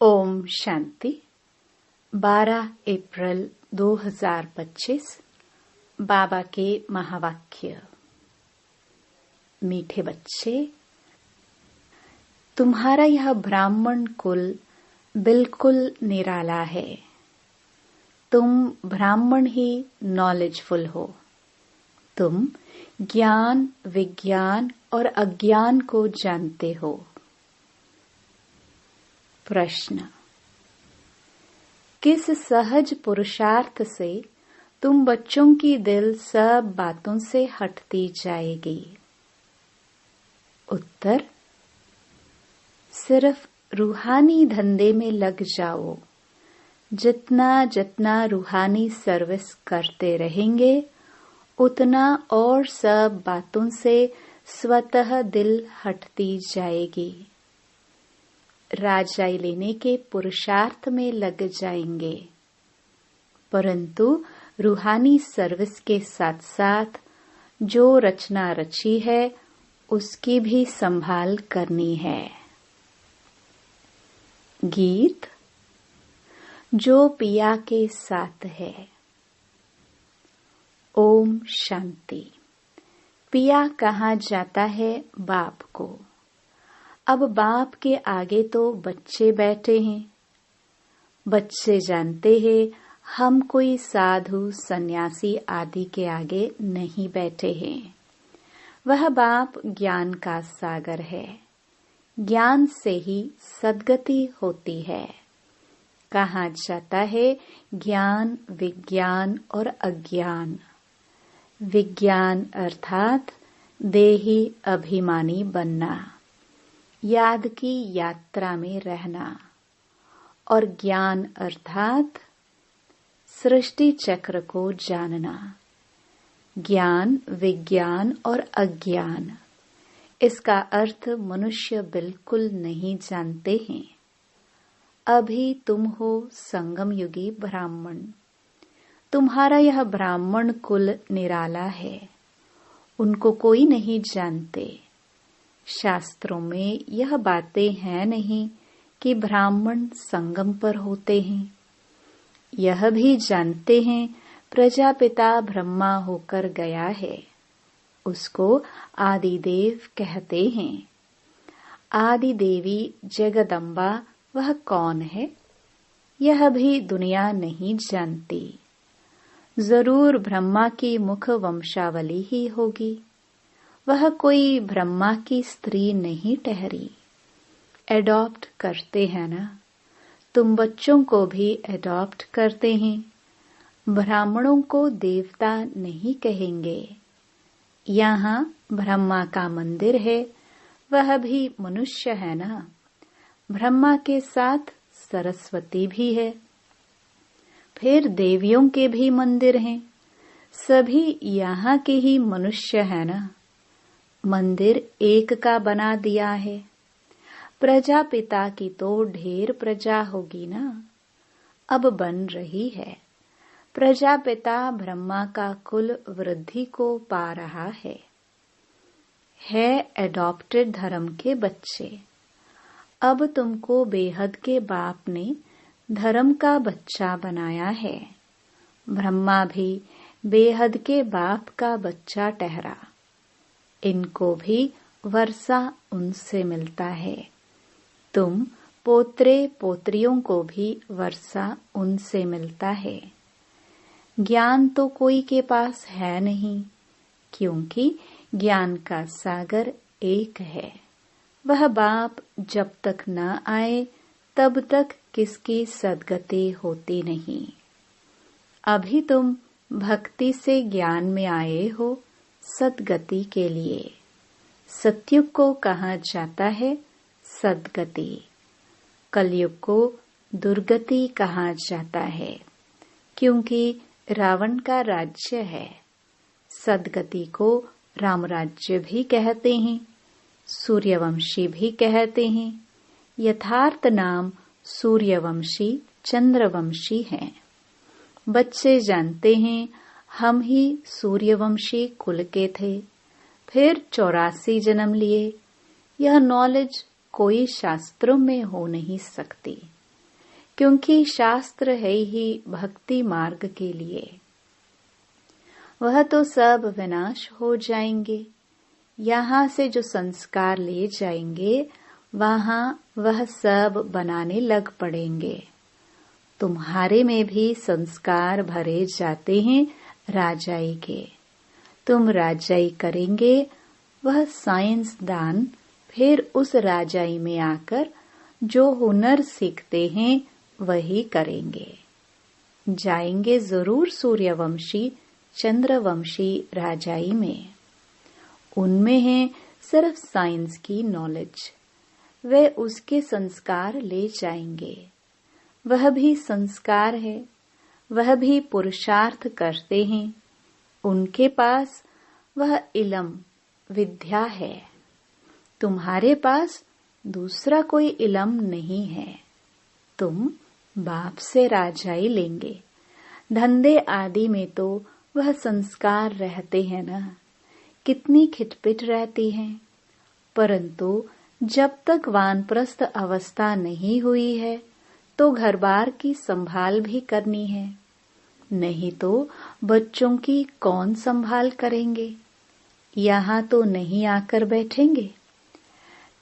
ओम शांति। 12 अप्रैल 2025 बाबा के महावाक्य। मीठे बच्चे, तुम्हारा यह ब्राह्मण कुल बिल्कुल निराला है। तुम ब्राह्मण ही नॉलेजफुल हो। तुम ज्ञान, विज्ञान और अज्ञान को जानते हो। प्रश्न: किस सहज पुरुषार्थ से तुम बच्चों की दिल सब बातों से हटती जाएगी? उत्तर: सिर्फ रूहानी धंधे में लग जाओ। जितना जितना रूहानी सर्विस करते रहेंगे, उतना और सब बातों से स्वतः दिल हटती जाएगी। राजाई लेने के पुरुषार्थ में लग जाएंगे, परंतु रूहानी सर्विस के साथ साथ जो रचना रची है उसकी भी संभाल करनी है। गीत जो पिया के साथ है। ओम शांति। पिया कहा जाता है बाप को। अब बाप के आगे तो बच्चे बैठे हैं। बच्चे जानते हैं हम कोई साधु सन्यासी आदि के आगे नहीं बैठे हैं। वह बाप ज्ञान का सागर है। ज्ञान से ही सद्गति होती है। कहा जाता है ज्ञान, विज्ञान और अज्ञान। विज्ञान अर्थात देही अभिमानी बनना, याद की यात्रा में रहना, और ज्ञान अर्थात सृष्टि चक्र को जानना। ज्ञान, विज्ञान और अज्ञान, इसका अर्थ मनुष्य बिल्कुल नहीं जानते हैं। अभी तुम हो संगम युगी ब्राह्मण। तुम्हारा यह ब्राह्मण कुल निराला है। उनको कोई नहीं जानते। शास्त्रों में यह बातें हैं नहीं कि ब्राह्मण संगम पर होते हैं। यह भी जानते हैं प्रजापिता ब्रह्मा होकर गया है। उसको आदिदेव कहते हैं। आदि देवी जगदम्बा वह कौन है, यह भी दुनिया नहीं जानती। जरूर ब्रह्मा की मुख वंशावली ही होगी। वह कोई ब्रह्मा की स्त्री नहीं ठहरी। एडॉप्ट करते हैं ना, तुम बच्चों को भी एडॉप्ट करते हैं। ब्राह्मणों को देवता नहीं कहेंगे। यहाँ ब्रह्मा का मंदिर है, वह भी मनुष्य है ना। ब्रह्मा के साथ सरस्वती भी है। फिर देवियों के भी मंदिर हैं। सभी यहाँ के ही मनुष्य है ना। मंदिर एक का बना दिया है। प्रजापिता की तो ढेर प्रजा होगी ना, अब बन रही है। प्रजापिता ब्रह्मा का कुल वृद्धि को पा रहा है एडॉप्टेड धर्म के बच्चे। अब तुमको बेहद के बाप ने धर्म का बच्चा बनाया है। ब्रह्मा भी बेहद के बाप का बच्चा ठहरा। इनको भी वर्षा उनसे मिलता है। तुम पोत्रे पोत्रियों को भी वर्षा उनसे मिलता है। ज्ञान तो कोई के पास है नहीं, क्योंकि ज्ञान का सागर एक है। वह बाप जब तक न आए तब तक किसकी सद्गति होती नहीं। अभी तुम भक्ति से ज्ञान में आए हो सद्गति के लिए। सतयुग को कहा जाता है सद्गति। कलयुग को दुर्गति कहा जाता है, क्योंकि रावण का राज्य है। सद्गति को राम राज्य भी कहते हैं, सूर्यवंशी भी कहते हैं। यथार्थ नाम सूर्यवंशी, चंद्रवंशी हैं। बच्चे जानते हैं हम ही सूर्यवंशी कुल के थे, फिर 84 जन्म लिए। यह नॉलेज कोई शास्त्रों में हो नहीं सकती। क्योंकि शास्त्र है ही भक्ति मार्ग के लिए। वह तो सब विनाश हो जाएंगे। यहाँ से जो संस्कार ले जाएंगे वहाँ वह सब बनाने लग पड़ेंगे। तुम्हारे में भी संस्कार भरे जाते हैं राजाई के। तुम राजाई करेंगे, वह साइंस दान फिर उस राजाई में आकर जो हुनर सीखते हैं वही करेंगे। जाएंगे जरूर सूर्यवंशी चंद्रवंशी राजाई में। उनमें है सिर्फ साइंस की नॉलेज। वे उसके संस्कार ले जाएंगे। वह भी संस्कार है, वह भी पुरुषार्थ करते हैं। उनके पास वह इल्म विद्या है। तुम्हारे पास दूसरा कोई इल्म नहीं है। तुम बाप से राजाई लेंगे। धंधे आदि में तो वह संस्कार रहते हैं ना, कितनी खिटपिट रहती है। परंतु जब तक वानप्रस्थ अवस्था नहीं हुई है तो घर बार की संभाल भी करनी है, नहीं तो बच्चों की कौन संभाल करेंगे। यहाँ तो नहीं आकर बैठेंगे।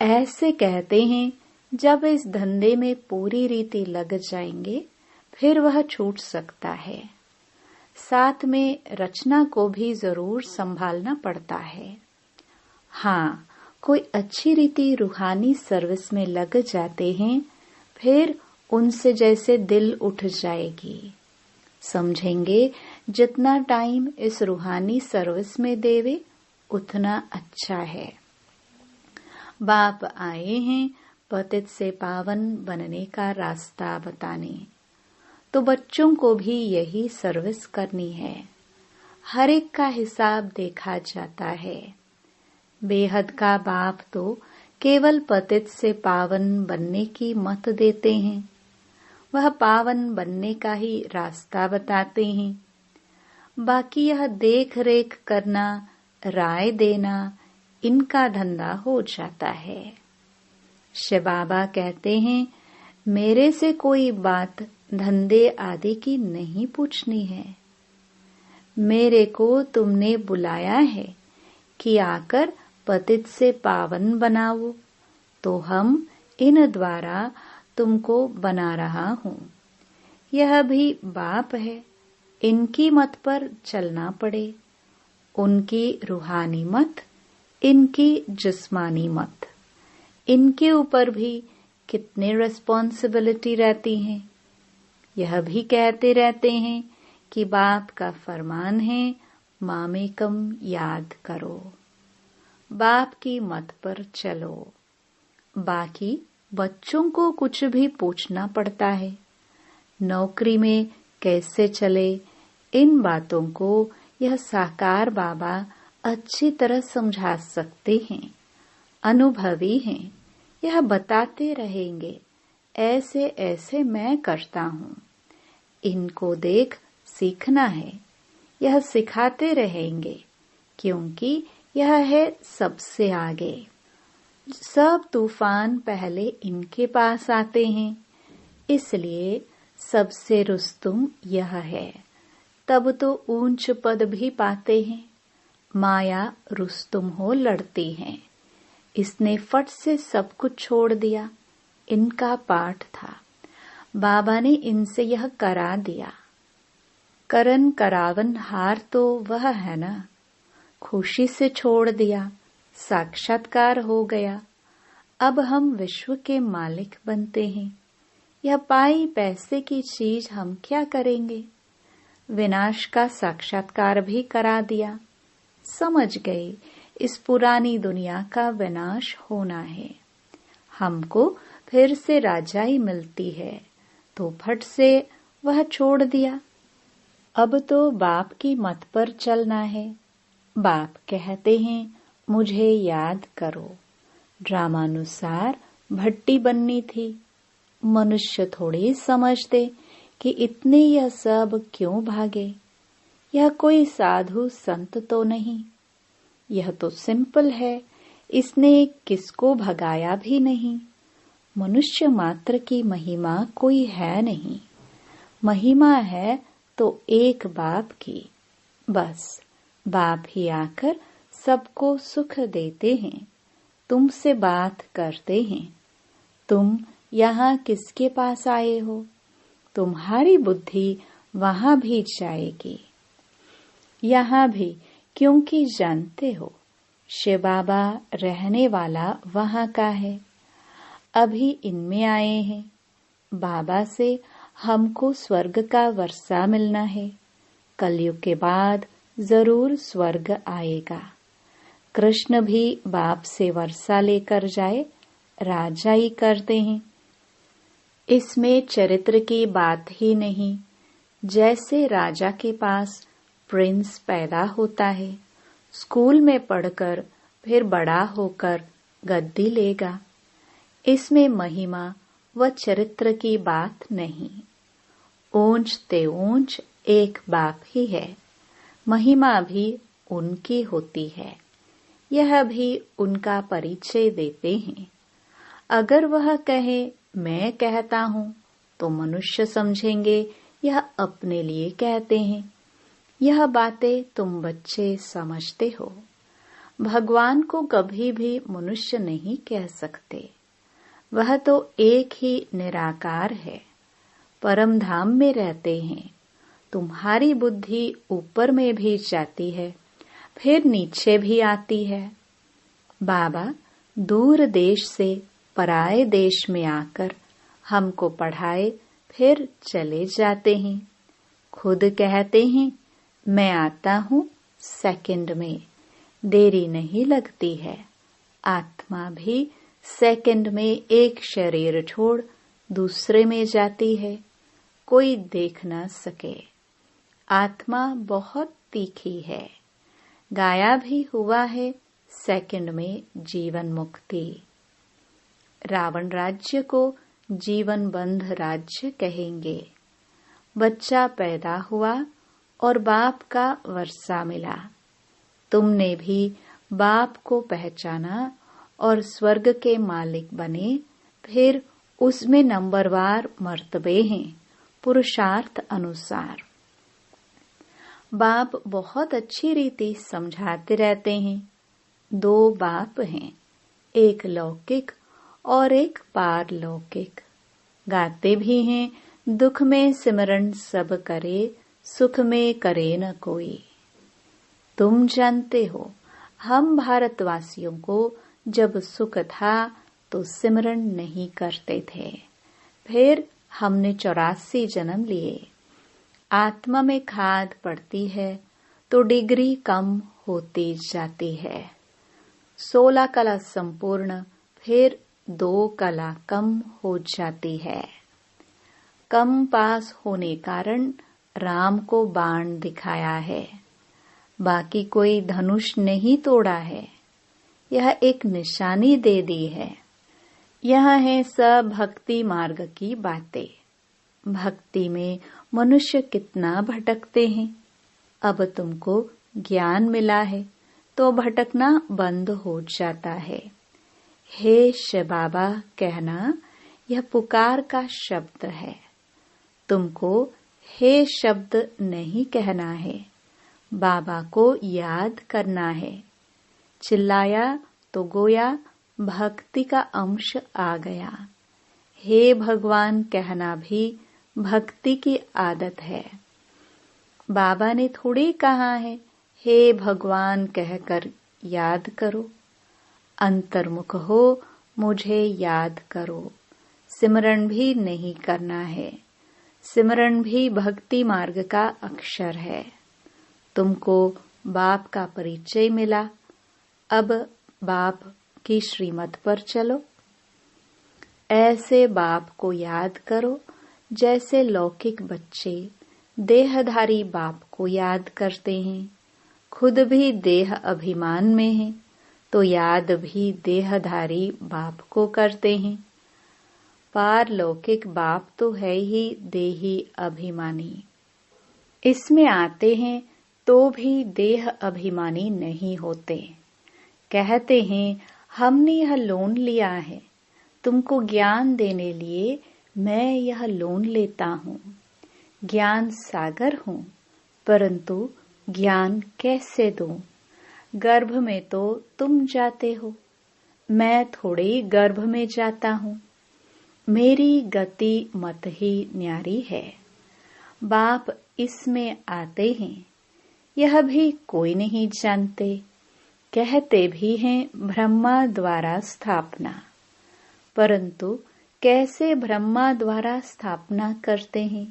ऐसे कहते हैं जब इस धंधे में पूरी रीति लग जाएंगे फिर वह छूट सकता है। साथ में रचना को भी जरूर संभालना पड़ता है। हाँ, कोई अच्छी रीति रूहानी सर्विस में लग जाते हैं, फिर उनसे जैसे दिल उठ जाएगी। समझेंगे जितना टाइम इस रूहानी सर्विस में देवे उतना अच्छा है। बाप आए हैं पतित से पावन बनने का रास्ता बताने, तो बच्चों को भी यही सर्विस करनी है। हर एक का हिसाब देखा जाता है। बेहद का बाप तो केवल पतित से पावन बनने की मत देते हैं। वह पावन बनने का ही रास्ता बताते हैं। बाकी यह देख रेख करना, राय देना, इनका धंधा हो जाता है। शिव बाबा कहते हैं, मेरे से कोई बात धंधे आदि की नहीं पूछनी है। मेरे को तुमने बुलाया है कि आकर पतित से पावन बनाओ, तो हम इन द्वारा तुमको बना रहा हूँ। यह भी बाप है, इनकी मत पर चलना पड़े। उनकी रूहानी मत, इनकी जिस्मानी मत, इनके ऊपर भी कितने रिस्पॉन्सिबिलिटी रहती हैं। यह भी कहते रहते हैं कि बाप का फरमान है, मामेकम याद करो, बाप की मत पर चलो। बाकी बच्चों को कुछ भी पूछना पड़ता है। नौकरी में कैसे चले, इन बातों को यह साकार बाबा अच्छी तरह समझा सकते हैं। अनुभवी हैं, यह बताते रहेंगे, ऐसे ऐसे मैं करता हूँ, इनको देख सीखना है। यह सिखाते रहेंगे, क्योंकि यह है सबसे आगे। सब तूफान पहले इनके पास आते हैं, इसलिए सबसे रुस्तुम यह है। तब तो ऊंच पद भी पाते हैं। माया रुस्तुम हो लड़ती है। इसने फट से सब कुछ छोड़ दिया। इनका पाठ था, बाबा ने इनसे यह करा दिया। करन करावन हार तो वह है ना, खुशी से छोड़ दिया, साक्षात्कार हो गया। अब हम विश्व के मालिक बनते हैं। यह पाई पैसे की चीज हम क्या करेंगे। विनाश का साक्षात्कार भी करा दिया। समझ गए इस पुरानी दुनिया का विनाश होना है। हमको फिर से राजाई मिलती है, तो फट से वह छोड़ दिया। अब तो बाप की मत पर चलना है। बाप कहते हैं, मुझे याद करो। ड्रामानुसार भट्टी बननी थी। मनुष्य थोड़ी समझते कि इतने यह सब क्यों भागे। यह कोई साधु संत तो नहीं, यह तो सिंपल है। इसने किसको भगाया भी नहीं। मनुष्य मात्र की महिमा कोई है नहीं। महिमा है तो एक बाप की। बस बाप ही आकर सबको सुख देते हैं, तुमसे बात करते हैं। तुम यहाँ किसके पास आए हो? तुम्हारी बुद्धि वहां भी जाएगी। यहाँ भी, क्योंकि जानते हो शिव बाबा रहने वाला वहां का है। अभी इनमें आए हैं। बाबा से हमको स्वर्ग का वर्षा मिलना है। कलयुग के बाद जरूर स्वर्ग आएगा। कृष्ण भी बाप से वर्षा लेकर जाए, राजा ही करते हैं। इसमें चरित्र की बात ही नहीं। जैसे राजा के पास प्रिंस पैदा होता है, स्कूल में पढ़कर फिर बड़ा होकर गद्दी लेगा। इसमें महिमा व चरित्र की बात नहीं। ऊंच ते ऊंच एक बाप ही है। महिमा भी उनकी होती है। यह भी उनका परिचय देते हैं। अगर वह कहे मैं कहता हूँ तो मनुष्य समझेंगे यह अपने लिए कहते हैं। यह बातें तुम बच्चे समझते हो। भगवान को कभी भी मनुष्य नहीं कह सकते। वह तो एक ही निराकार है, परम धाम में रहते हैं। तुम्हारी बुद्धि ऊपर में भी जाती है, फिर नीचे भी आती है। बाबा दूर देश से पराए देश में आकर हमको पढ़ाए, फिर चले जाते हैं। खुद कहते हैं मैं आता हूँ सेकंड में, देरी नहीं लगती है। आत्मा भी सेकंड में एक शरीर छोड़ दूसरे में जाती है, कोई देख न सके। आत्मा बहुत तीखी है। गाया भी हुआ है सेकंड में जीवन मुक्ति। रावण राज्य को जीवन बंध राज्य कहेंगे। बच्चा पैदा हुआ और बाप का वर्षा मिला। तुमने भी बाप को पहचाना और स्वर्ग के मालिक बने। फिर उसमें नंबरवार मर्तबे हैं, पुरुषार्थ अनुसार। बाप बहुत अच्छी रीति समझाते रहते हैं। दो बाप हैं, एक लौकिक और एक पारलौकिक। गाते भी हैं दुख में सिमरन सब करे, सुख में करे न कोई। तुम जानते हो हम भारतवासियों को जब सुख था तो सिमरन नहीं करते थे। फिर हमने 84 जन्म लिए। आत्मा में खाद पड़ती है तो डिग्री कम होती जाती है। 16 कला संपूर्ण, फिर 2 कला कम हो जाती है। कम पास होने कारण राम को बाण दिखाया है, बाकी कोई धनुष नहीं तोड़ा है। यह एक निशानी दे दी है। यह है सब भक्ति मार्ग की बातें। भक्ति में मनुष्य कितना भटकते हैं। अब तुमको ज्ञान मिला है तो भटकना बंद हो जाता है। हे शिव बाबा कहना यह पुकार का शब्द है। तुमको हे शब्द नहीं कहना है, बाबा को याद करना है। चिल्लाया तो गोया भक्ति का अंश आ गया। हे भगवान कहना भी भक्ति की आदत है। बाबा ने थोड़ी कहा है हे भगवान कहकर याद करो। अंतर्मुख हो मुझे याद करो। सिमरन भी नहीं करना है। सिमरन भी भक्ति मार्ग का अक्षर है। तुमको बाप का परिचय मिला। अब बाप की श्रीमत पर चलो। ऐसे बाप को याद करो जैसे लौकिक बच्चे देहधारी बाप को याद करते हैं। खुद भी देह अभिमान में है तो याद भी देहधारी बाप को करते हैं। पारलौकिक बाप तो है ही देही अभिमानी। इसमें आते हैं तो भी देह अभिमानी नहीं होते। कहते हैं हमने यह लोन लिया है तुमको ज्ञान देने लिए मैं यह लोन लेता हूँ। ज्ञान सागर हूँ, परंतु ज्ञान कैसे दूं? गर्भ में तो तुम जाते हो, मैं थोड़ी गर्भ में जाता हूँ। मेरी गति मत ही न्यारी है। बाप इसमें आते हैं, यह भी कोई नहीं जानते। कहते भी हैं ब्रह्मा द्वारा स्थापना, परंतु कैसे ब्रह्मा द्वारा स्थापना करते हैं,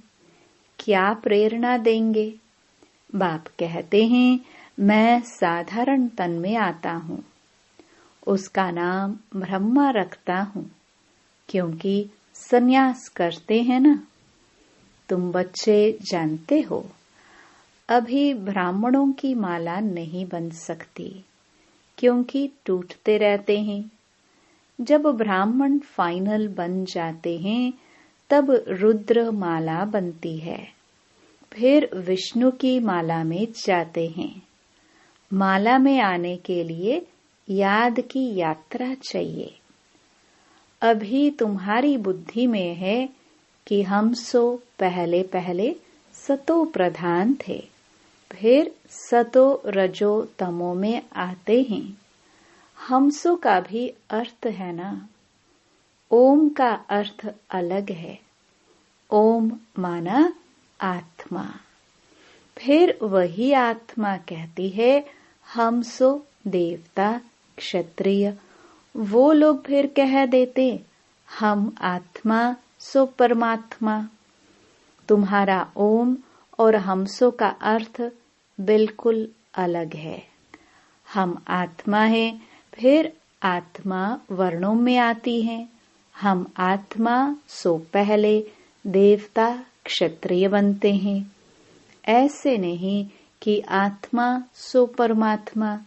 क्या प्रेरणा देंगे? बाप कहते हैं मैं साधारण तन में आता हूँ, उसका नाम ब्रह्मा रखता हूँ, क्योंकि संन्यास करते हैं ना। तुम बच्चे जानते हो, अभी ब्राह्मणों की माला नहीं बन सकती, क्योंकि टूटते रहते हैं। जब ब्राह्मण फाइनल बन जाते हैं, तब रुद्र माला बनती है, फिर विष्णु की माला में जाते हैं। माला में आने के लिए याद की यात्रा चाहिए। अभी तुम्हारी बुद्धि में है कि हम सो पहले पहले सतो प्रधान थे, फिर सतो रजो तमो में आते हैं। हमसो का भी अर्थ है ना। ओम का अर्थ अलग है। ओम माना आत्मा। फिर वही आत्मा कहती है हम सो देवता क्षत्रिय। वो लोग फिर कह देते हम आत्मा सो परमात्मा। तुम्हारा ओम और हमसो का अर्थ बिल्कुल अलग है। हम आत्मा है, फिर आत्मा वर्णों में आती है। हम आत्मा सो पहले देवता क्षत्रिय बनते हैं। ऐसे नहीं कि आत्मा सो परमात्मा।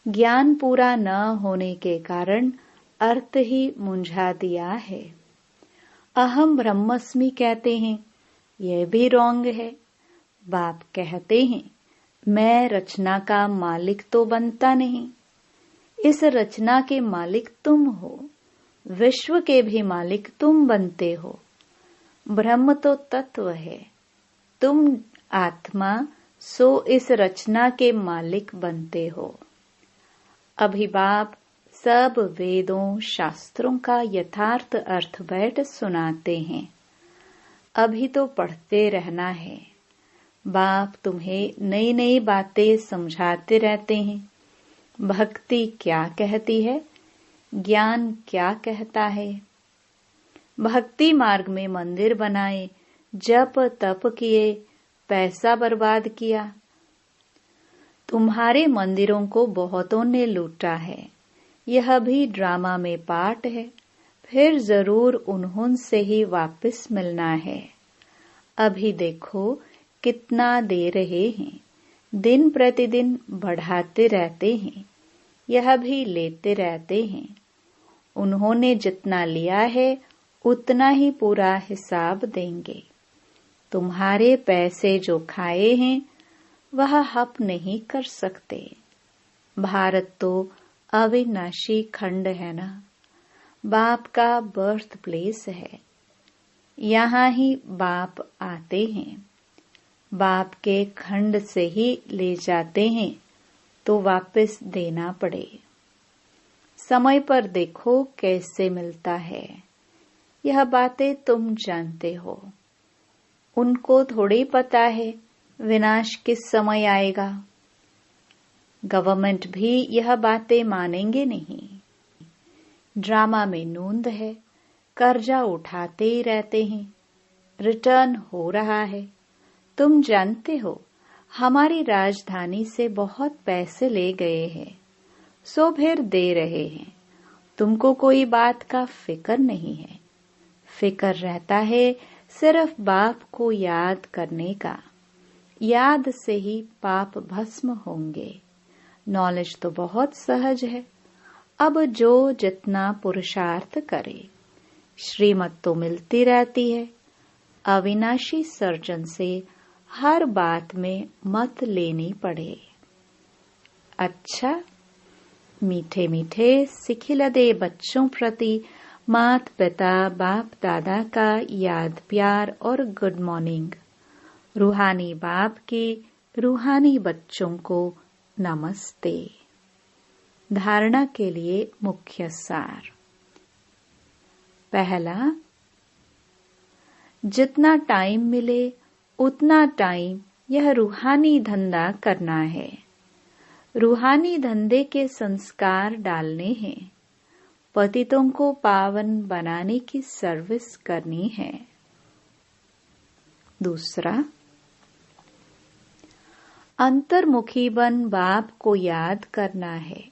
ज्ञान पूरा न होने के कारण अर्थ ही मुंझा दिया है। अहम ब्रह्मस्मि कहते हैं, यह भी रॉन्ग है। बाप कहते हैं मैं रचना का मालिक तो बनता नहीं। इस रचना के मालिक तुम हो, विश्व के भी मालिक तुम बनते हो। ब्रह्म तो तत्व है, तुम आत्मा सो इस रचना के मालिक बनते हो। अभी बाप सब वेदों शास्त्रों का यथार्थ अर्थ बैठ सुनाते हैं। अभी तो पढ़ते रहना है। बाप तुम्हें नई नई बातें समझाते रहते हैं। भक्ति क्या कहती है, ज्ञान क्या कहता है। भक्ति मार्ग में मंदिर बनाए, जप तप किए, पैसा बर्बाद किया। तुम्हारे मंदिरों को बहुतों ने लूटा है। यह भी ड्रामा में पार्ट है, फिर जरूर उन्होंने ही वापस मिलना है। अभी देखो कितना दे रहे हैं, दिन प्रतिदिन बढ़ाते रहते हैं, यह भी लेते रहते हैं। उन्होंने जितना लिया है उतना ही पूरा हिसाब देंगे। तुम्हारे पैसे जो खाए हैं वह हप नहीं कर सकते। भारत तो अविनाशी खंड है ना, बाप का बर्थ प्लेस है। यहाँ ही बाप आते हैं, बाप के खंड से ही ले जाते हैं तो वापस देना पड़े। समय पर देखो कैसे मिलता है। यह बातें तुम जानते हो, उनको थोड़ी पता है विनाश किस समय आएगा। गवर्नमेंट भी यह बातें मानेंगे नहीं। ड्रामा में नूंद है, कर्जा उठाते ही रहते हैं, रिटर्न हो रहा है। तुम जानते हो हमारी राजधानी से बहुत पैसे ले गए हैं, सो फिर दे रहे हैं। तुमको कोई बात का फिक्र नहीं है। फिक्र रहता है सिर्फ बाप को याद करने का। याद से ही पाप भस्म होंगे। नॉलेज तो बहुत सहज है। अब जो जितना पुरुषार्थ करे, श्रीमत तो मिलती रहती है। अविनाशी सर्जन से हर बात में मत लेनी पड़े। अच्छा, मीठे मीठे सिखिलदे बच्चों प्रति माता पिता बाप दादा का याद प्यार और गुड मॉर्निंग। रूहानी बाप के रूहानी बच्चों को नमस्ते। धारणा के लिए मुख्य सार। पहला, जितना टाइम मिले उतना टाइम यह रूहानी धंधा करना है। रूहानी धंधे के संस्कार डालने हैं। पतितों को पावन बनाने की सर्विस करनी है। दूसरा, अंतर्मुखी बन बाप को याद करना है।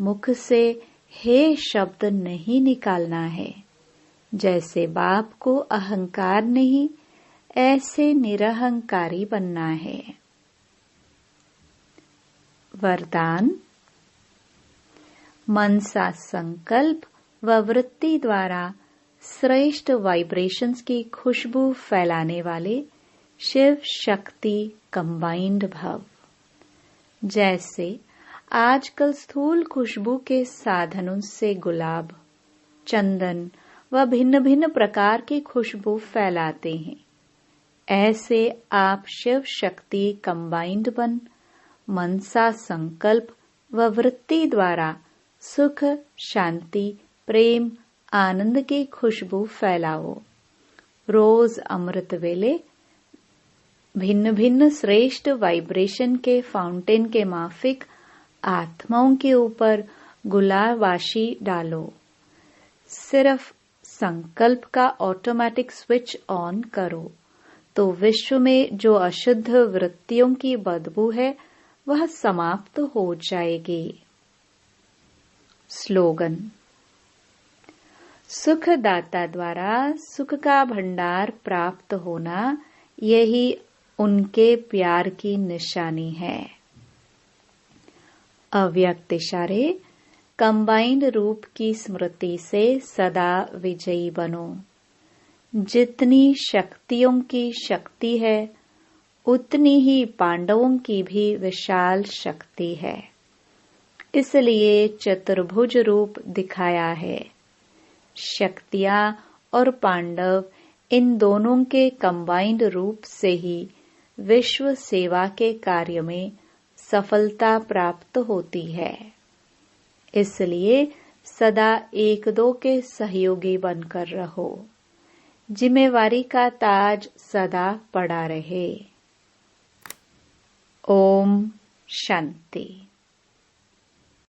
मुख से हे शब्द नहीं निकालना है। जैसे बाप को अहंकार नहीं, ऐसे निरहंकारी बनना है। वरदान, मनसा संकल्प व वृत्ति द्वारा श्रेष्ठ वाइब्रेशंस की खुशबू फैलाने वाले शिव शक्ति कंबाइंड भव। जैसे आजकल स्थूल खुशबू के साधनों से गुलाब, चंदन व भिन्न भिन्न प्रकार की खुशबू फैलाते हैं, ऐसे आप शिव शक्ति कंबाइंड बन मनसा संकल्प व वृत्ति द्वारा सुख, शांति, प्रेम, आनंद की खुशबू फैलाओ। रोज अमृत वेले भिन्न भिन्न श्रेष्ठ वाइब्रेशन के फाउंटेन के माफिक आत्माओं के ऊपर गुलाबाशी डालो। सिर्फ संकल्प का ऑटोमेटिक स्विच ऑन करो तो विश्व में जो अशुद्ध वृत्तियों की बदबू है वह समाप्त हो जाएगी। स्लोगन, सुखदाता द्वारा सुख का भंडार प्राप्त होना, यही उनके प्यार की निशानी है। अव्यक्त इशारे कंबाइंड रूप की स्मृति से सदा विजयी बनो। जितनी शक्तियों की शक्ति है उतनी ही पांडवों की भी विशाल शक्ति है। इसलिए चतुर्भुज रूप दिखाया है। शक्तियां और पांडव इन दोनों के कंबाइंड रूप से ही विश्व सेवा के कार्य में सफलता प्राप्त होती है। इसलिए सदा एक दो के सहयोगी बनकर रहो। जिम्मेवारी का ताज सदा पड़ा रहे। ओम शांति।